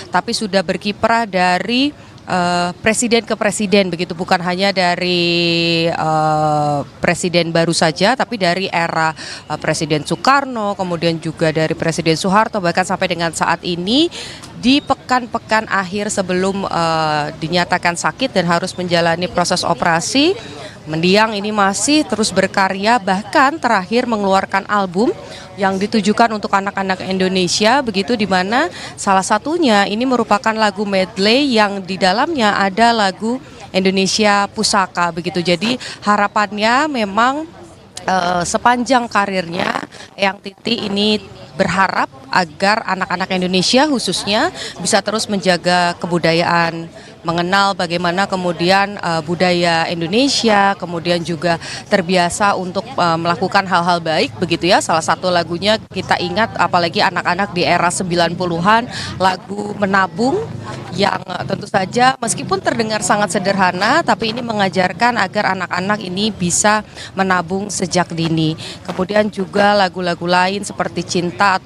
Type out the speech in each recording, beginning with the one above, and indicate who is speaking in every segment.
Speaker 1: tapi sudah berkiprah dari presiden ke presiden begitu, bukan hanya dari presiden baru saja, tapi dari era Presiden Soekarno, kemudian juga dari Presiden Soeharto, bahkan sampai dengan saat ini di pekan-pekan akhir sebelum dinyatakan sakit dan harus menjalani proses operasi. Mendiang ini masih terus berkarya, bahkan terakhir mengeluarkan album yang ditujukan untuk anak-anak Indonesia begitu, di mana salah satunya ini merupakan lagu medley yang di dalamnya ada lagu Indonesia Pusaka begitu. Jadi harapannya memang sepanjang karirnya Eyang Titi ini berharap agar anak-anak Indonesia khususnya bisa terus menjaga kebudayaan, mengenal bagaimana kemudian budaya Indonesia, kemudian juga terbiasa untuk melakukan hal-hal baik begitu ya. Salah satu lagunya kita ingat, apalagi anak-anak di era 90-an, lagu Menabung, yang tentu saja meskipun terdengar sangat sederhana, tapi ini mengajarkan agar anak-anak ini bisa menabung sejak dini. Kemudian juga lagu-lagu lain seperti Cinta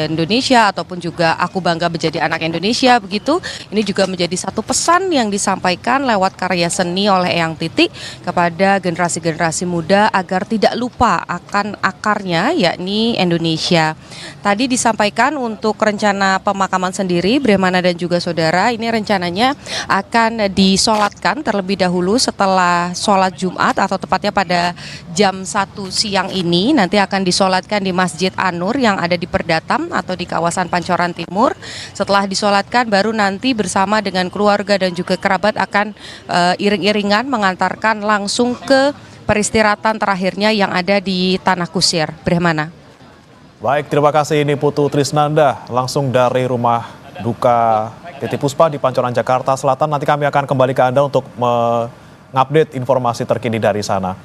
Speaker 1: Indonesia ataupun juga Aku Bangga Menjadi Anak Indonesia begitu. Ini juga menjadi satu pesan yang disampaikan lewat karya seni oleh Eyang Titi kepada generasi-generasi muda agar tidak lupa akan akarnya, yakni Indonesia. Tadi disampaikan untuk rencana pemakaman sendiri, Bremana dan juga saudara, ini rencananya akan disolatkan terlebih dahulu setelah sholat Jumat, atau tepatnya pada jam 1 siang ini nanti akan disolatkan di Masjid An-Nur yang ada di Perdatam atau di kawasan Pancoran Timur. Setelah disolatkan baru nanti bersama dengan keluarga dan juga kerabat akan iring-iringan mengantarkan langsung ke peristirahatan terakhirnya yang ada di Tanah Kusir. Bremana.
Speaker 2: Baik, terima kasih. Ini Putu Trisnanda langsung dari rumah duka Titi Puspa di Pancoran, Jakarta Selatan. Nanti kami akan kembali ke Anda untuk mengupdate informasi terkini dari sana.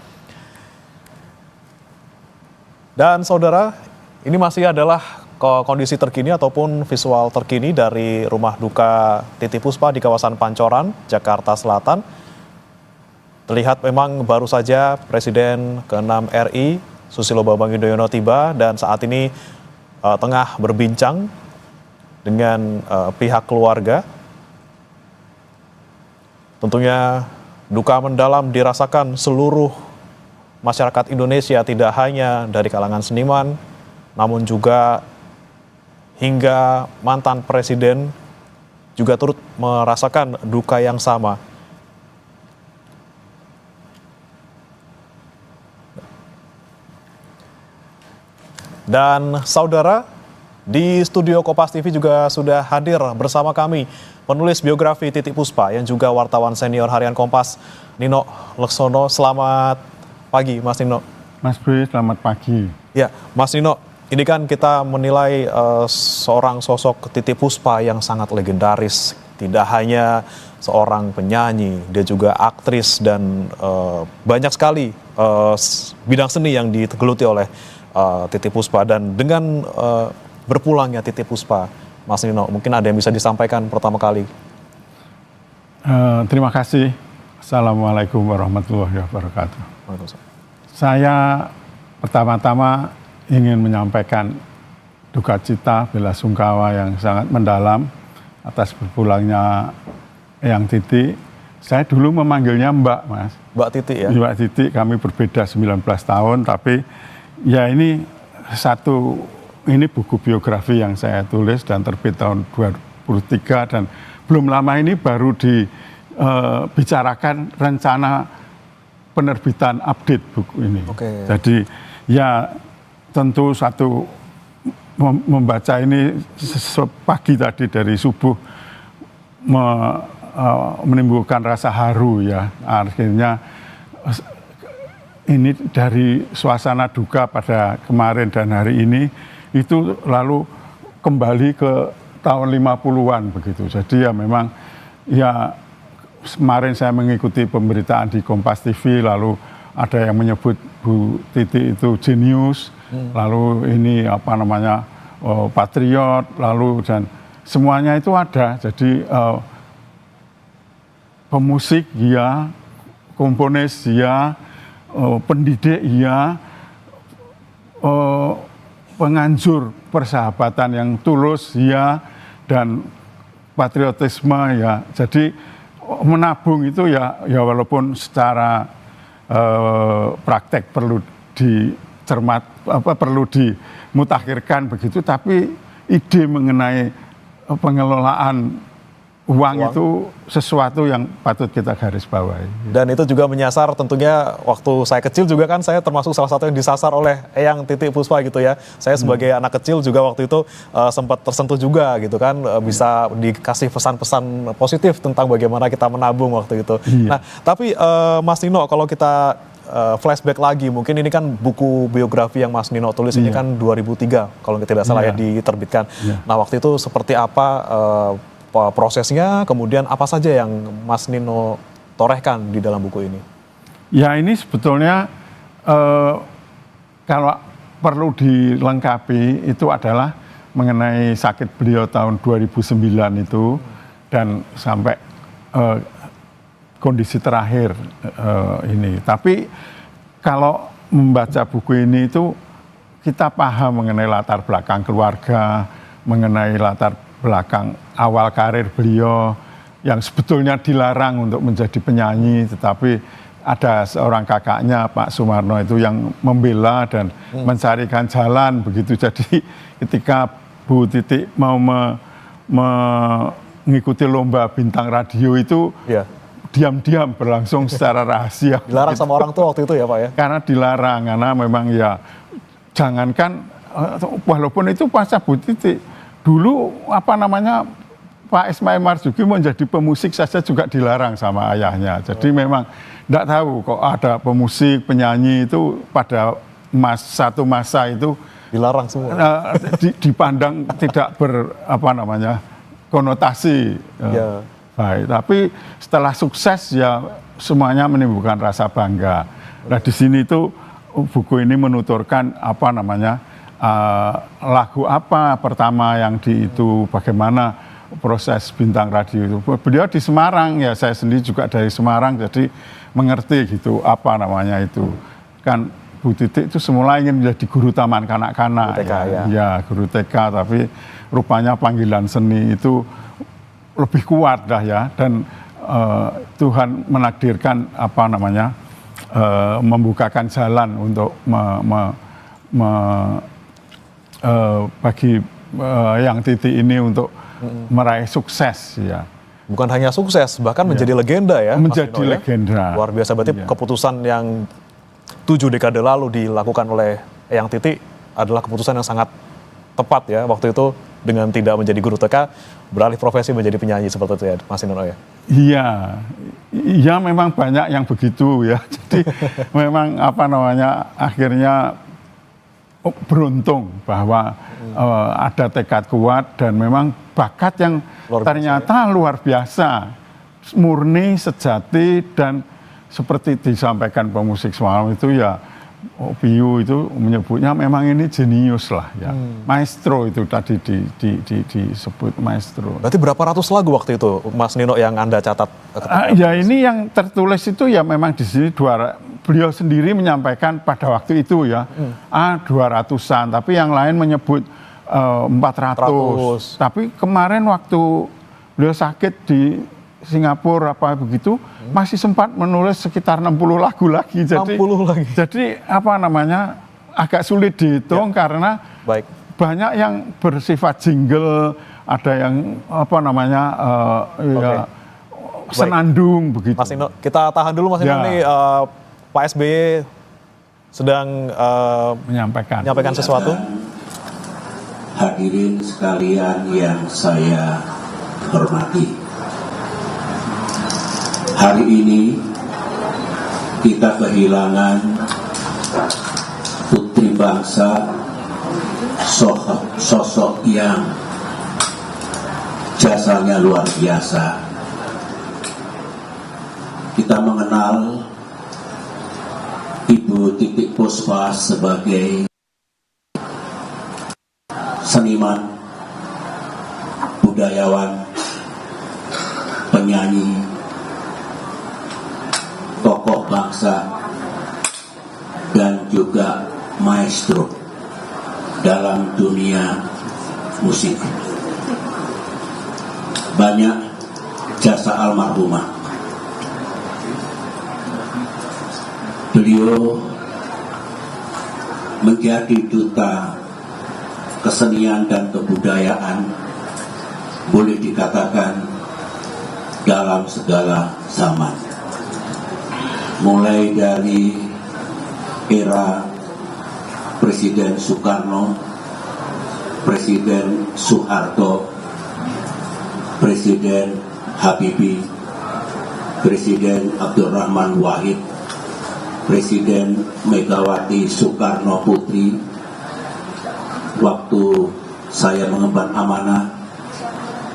Speaker 2: Dan saudara, ini masih adalah kondisi terkini ataupun visual terkini dari rumah duka Titi Puspa di kawasan Pancoran, Jakarta Selatan. Terlihat memang baru saja Presiden ke-6 RI Susilo Bambang Yudhoyono tiba dan saat ini tengah berbincang dengan pihak keluarga. Tentunya duka mendalam dirasakan seluruh masyarakat Indonesia, tidak hanya dari kalangan seniman, namun juga hingga mantan presiden juga turut merasakan duka yang sama. Dan saudara, di studio Kompas TV juga sudah hadir bersama kami penulis biografi Titi Puspa yang juga wartawan senior harian Kompas, Nino Laksono. Selamat pagi, Mas Nino.
Speaker 3: Mas Bri, selamat pagi.
Speaker 2: Ya, Mas Nino, ini kan kita menilai seorang sosok Titi Puspa yang sangat legendaris. Tidak hanya seorang penyanyi, dia juga aktris dan banyak sekali bidang seni yang digeluti oleh Titi Puspa. Dan dengan berpulangnya Titi Puspa, Mas Nino, mungkin ada yang bisa disampaikan pertama kali.
Speaker 3: Terima kasih. Assalamualaikum warahmatullahi wabarakatuh. Saya pertama-tama ingin menyampaikan duka cita, bela sungkawa yang sangat mendalam atas berpulangnya Eyang Titi. Saya dulu memanggilnya Mbak, Mas.
Speaker 2: Mbak Titi ya?
Speaker 3: Mbak Titi, kami berbeda 19 tahun, tapi ya ini buku biografi yang saya tulis dan terbit tahun 2003 dan belum lama ini baru dibicarakan rencana penerbitan update buku ini.
Speaker 2: Oke.
Speaker 3: Jadi ya tentu membaca ini pagi tadi dari subuh menimbulkan rasa haru ya. Akhirnya ini dari suasana duka pada kemarin dan hari ini itu lalu kembali ke tahun 50-an begitu. Jadi ya memang ya kemarin saya mengikuti pemberitaan di Kompas TV, lalu ada yang menyebut Bu Titi itu jenius, lalu ini patriot, lalu dan semuanya itu ada. Jadi pemusik ya, komponis ya, pendidik ya, penganjur persahabatan yang tulus ya, dan patriotisme ya. Jadi menabung itu ya walaupun secara praktek perlu perlu dimutakhirkan begitu, tapi ide mengenai pengelolaan uang itu sesuatu yang patut kita garis bawahi.
Speaker 2: Dan itu juga menyasar tentunya waktu saya kecil juga kan saya termasuk salah satu yang disasar oleh Eyang Titi Puspa gitu ya. Saya sebagai anak kecil juga waktu itu sempat tersentuh juga gitu kan, bisa dikasih pesan-pesan positif tentang bagaimana kita menabung waktu itu. Nah, tapi Mas Nino, kalau kita flashback lagi, mungkin ini kan buku biografi yang Mas Nino tulis ini kan 2003 kalau tidak salah ya diterbitkan. Nah, waktu itu seperti apa prosesnya, kemudian apa saja yang Mas Nino torehkan di dalam buku ini?
Speaker 3: Ya, ini sebetulnya kalau perlu dilengkapi itu adalah mengenai sakit beliau tahun 2009 itu dan sampai kondisi terakhir ini. Tapi kalau membaca buku ini itu kita paham mengenai latar belakang keluarga, mengenai latar belakang awal karir beliau yang sebetulnya dilarang untuk menjadi penyanyi, tetapi ada seorang kakaknya Pak Sumarno itu yang membela dan mencarikan jalan begitu. Jadi ketika Bu Titi mau mengikuti lomba bintang radio itu diam-diam berlangsung secara rahasia.
Speaker 2: Dilarang gitu sama orang tua waktu itu ya Pak ya?
Speaker 3: Karena dilarang, karena memang ya jangankan walaupun itu pasca Bu Titi dulu Pak Ismail Marzuki menjadi pemusik saja juga dilarang sama ayahnya. Jadi memang tidak tahu kok ada pemusik, penyanyi itu pada satu masa itu
Speaker 2: dilarang semua.
Speaker 3: Dipandang tidak konotasi baik. Tapi setelah sukses ya semuanya menimbulkan rasa bangga. Nah di sini itu buku ini menuturkan lagu apa pertama yang itu bagaimana proses bintang radio itu. Beliau di Semarang ya, saya sendiri juga dari Semarang, jadi mengerti gitu itu. Kan Bu Titi itu semula ingin menjadi guru taman kanak-kanak. Guru TK, tapi rupanya panggilan seni itu lebih kuat dah ya, dan Tuhan menakdirkan membukakan jalan untuk bagi Eyang Titi ini untuk meraih sukses ya.
Speaker 2: Bukan hanya sukses, bahkan menjadi legenda ya.
Speaker 3: Menjadi legenda.
Speaker 2: Luar biasa, berarti keputusan yang 7 dekade lalu dilakukan oleh Eyang Titi adalah keputusan yang sangat tepat ya waktu itu, dengan tidak menjadi guru TK, beralih profesi menjadi penyanyi seperti itu ya Mas Nino ya. Iya memang banyak yang begitu ya. Jadi memang akhirnya beruntung bahwa ada tekad kuat dan memang bakat yang ternyata luar biasa, murni, sejati, dan seperti disampaikan pemusik semalam itu ya, Piyu itu menyebutnya memang ini jenius lah ya. Maestro itu tadi disebut maestro. Berarti berapa ratus lagu waktu itu Mas Nino yang Anda catat?
Speaker 3: Ya ini yang tertulis itu ya memang di sini beliau sendiri menyampaikan pada waktu itu ya 200-an, tapi yang lain menyebut 400. Tapi kemarin waktu beliau sakit di Singapura masih sempat menulis sekitar 60 lagu lagi. Jadi
Speaker 2: 60 lagi.
Speaker 3: Jadi agak sulit dihitung karena banyak yang bersifat jingle, ada yang senandung begitu.
Speaker 2: Mas Nino, kita tahan dulu Mas Nino, nih Pak SBY sedang menyampaikan sesuatu.
Speaker 4: Hadirin sekalian yang saya hormati, hari ini kita kehilangan putri bangsa, sosok yang jasanya luar biasa. Kita mengenal Ibu Titi Puspa sebagai seniman, budayawan, penyanyi, tokoh bangsa, dan juga maestro dalam dunia musik. banyak jasa almarhumah. Beliau menjadi duta kesenian dan kebudayaan, boleh dikatakan dalam segala zaman. Mulai dari era Presiden Soekarno, Presiden Soeharto, Presiden Habibie, Presiden Abdurrahman Wahid, Presiden Megawati Soekarno Putri, waktu saya mengemban amanah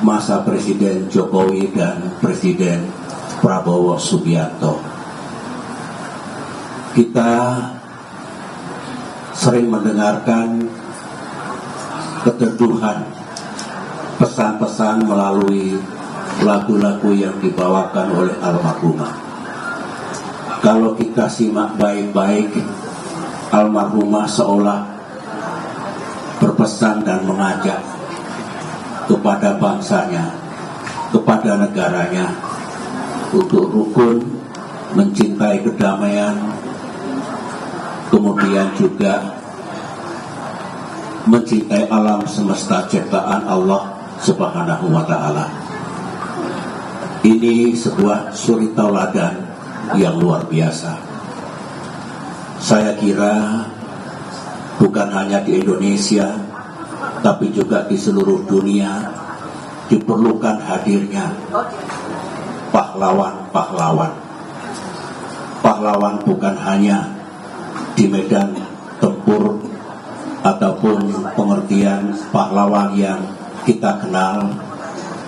Speaker 4: masa Presiden Jokowi dan Presiden Prabowo Subianto. Kita sering mendengarkan keteduhan pesan-pesan melalui lagu-lagu yang dibawakan oleh almarhumah. Kalau kita simak baik-baik, almarhumah seolah berpesan dan mengajak kepada bangsanya, kepada negaranya, untuk rukun, mencintai kedamaian, kemudian juga mencintai alam semesta ciptaan Allah Subhanahu wa Ta'ala. Ini sebuah suri tauladan yang luar biasa. Saya kira bukan hanya di Indonesia, tapi juga di seluruh dunia diperlukan hadirnya pahlawan-pahlawan. Pahlawan bukan hanya di medan tempur ataupun pengertian pahlawan yang kita kenal,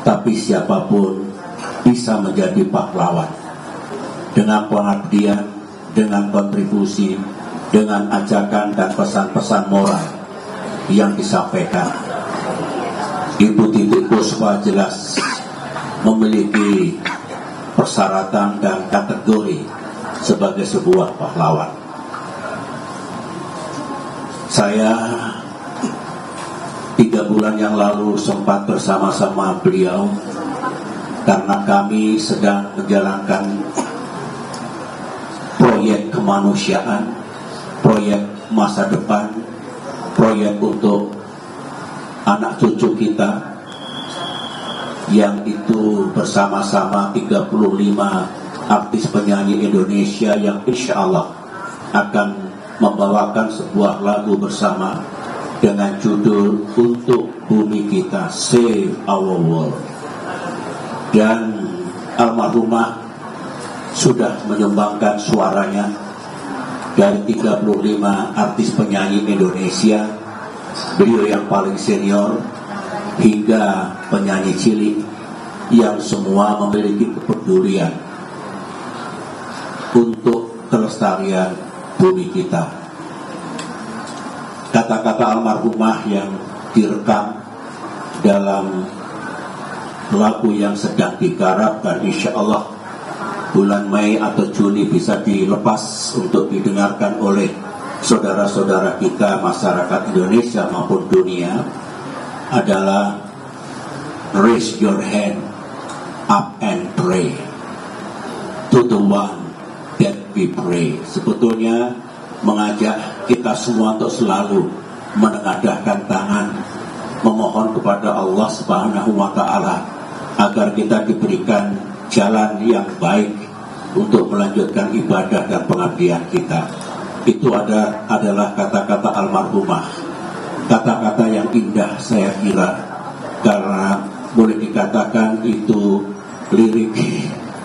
Speaker 4: tapi siapapun bisa menjadi pahlawan dengan pengabdian, dengan kontribusi, dengan ajakan dan pesan-pesan moral yang disampaikan. Ibu Titi Puspa jelas memiliki persyaratan dan kategori sebagai sebuah pahlawan. Saya 3 bulan yang lalu sempat bersama-sama beliau karena kami sedang menjalankan proyek kemanusiaan, proyek masa depan, proyek untuk anak cucu kita, yang itu bersama-sama 35 artis penyanyi Indonesia yang insya Allah akan membawakan sebuah lagu bersama dengan judul Untuk Bumi Kita, Save Our World. Dan almarhumah sudah menyumbangkan suaranya dari 35 artis penyanyi Indonesia, beliau yang paling senior hingga penyanyi cilik yang semua memiliki kepedulian untuk kelestarian bumi kita. Kata-kata almarhumah yang direkam dalam lagu yang sedang digarap dan insya Allah bulan Mei atau Juni bisa dilepas untuk didengarkan oleh saudara-saudara kita masyarakat Indonesia maupun dunia, adalah raise your hand up and pray to the one that we pray. Sebetulnya mengajak kita semua untuk selalu menengadahkan tangan, memohon kepada Allah Subhanahu wa Ta'ala agar kita diberikan jalan yang baik untuk melanjutkan ibadah dan pengabdian kita. Itu adalah kata-kata almarhumah, kata-kata yang indah saya kira, karena boleh dikatakan itu lirik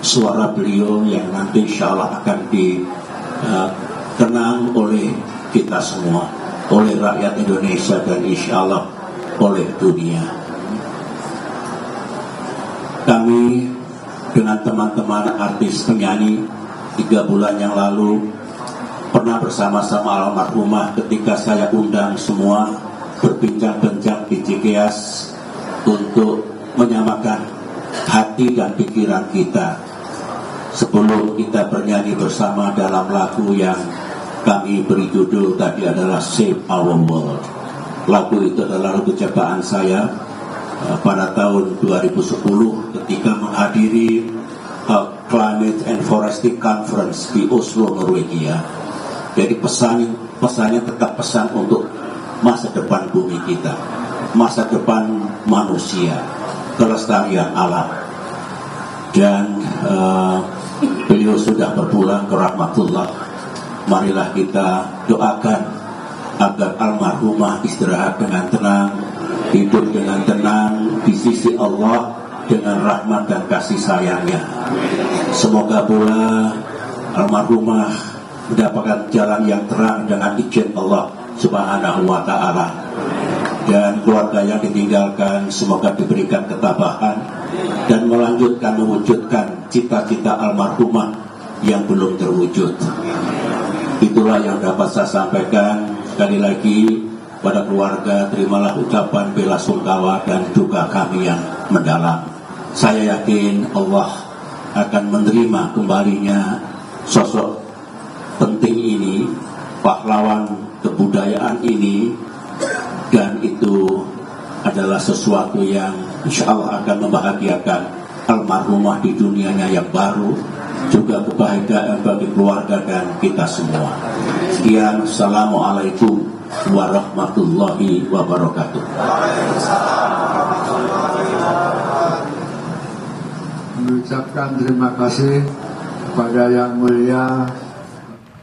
Speaker 4: suara beliau yang nanti insya Allah akan dikenang oleh kita semua, oleh rakyat Indonesia dan insya Allah oleh dunia. Kami dengan teman-teman artis penyanyi 3 bulan yang lalu pernah bersama-sama almarhumah ketika saya undang semua berbincang-bincang di Cikeas untuk menyamakan hati dan pikiran kita sebelum kita bernyanyi bersama dalam lagu yang kami beri judul tadi adalah Save Our World. Lagu itu adalah lagu ciptaan saya pada tahun 2010 ketika menghadiri Climate and Forestry Conference di Oslo, Norwegia. Jadi pesannya tetap pesan untuk masa depan bumi kita, masa depan manusia, kelestarian alam. Dan beliau sudah berpulang ke rahmatullah. Marilah kita doakan agar almarhumah istirahat dengan tenang, hidup dengan tenang di sisi Allah dengan rahmat dan kasih sayangnya. Semoga pula almarhumah mendapatkan jalan yang terang dengan izin Allah Subhanahu wa ta'ala. Dan keluarga yang ditinggalkan semoga diberikan ketabahan dan melanjutkan mewujudkan cita-cita almarhumah yang belum terwujud. Itulah yang dapat saya sampaikan. Sekali lagi pada keluarga, terimalah ucapan bela sungkawa dan duka kami yang mendalam. Saya yakin Allah akan menerima kembalinya sosok penting ini, pahlawan kebudayaan ini, dan itu adalah sesuatu yang insya Allah akan membahagiakan almarhumah di dunianya yang baru, juga kebahagiaan bagi keluarga dan kita semua. Sekian, Assalamualaikum warahmatullahi wabarakatuh.
Speaker 5: Mengucapkan terima kasih kepada Yang Mulia.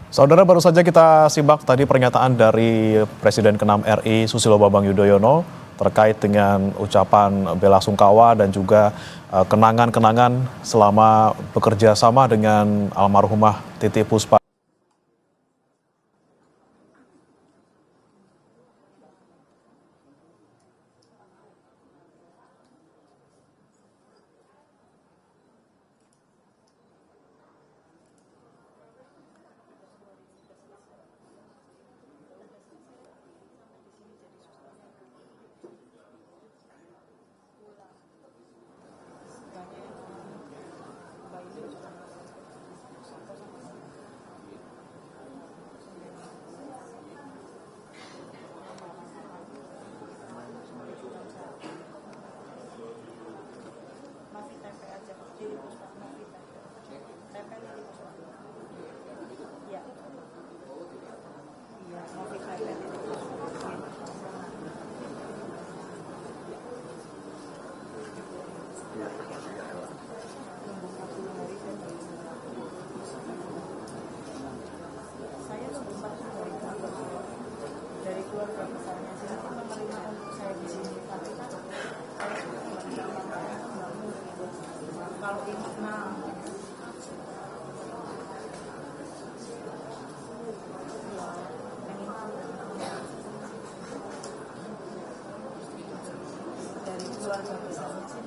Speaker 2: Saudara, baru saja kita simak tadi pernyataan dari Presiden ke-6 RI Susilo Bambang Yudhoyono terkait dengan ucapan bela sungkawa dan juga kenangan-kenangan selama bekerja sama dengan almarhumah Titiek Puspa.
Speaker 6: Dari keluarga besarnya sini kan menerima untuk saya di sini, tapi kan saya juga nggak bisa makan, nggak mungkin. Kalau ini dari keluarga besarnya sini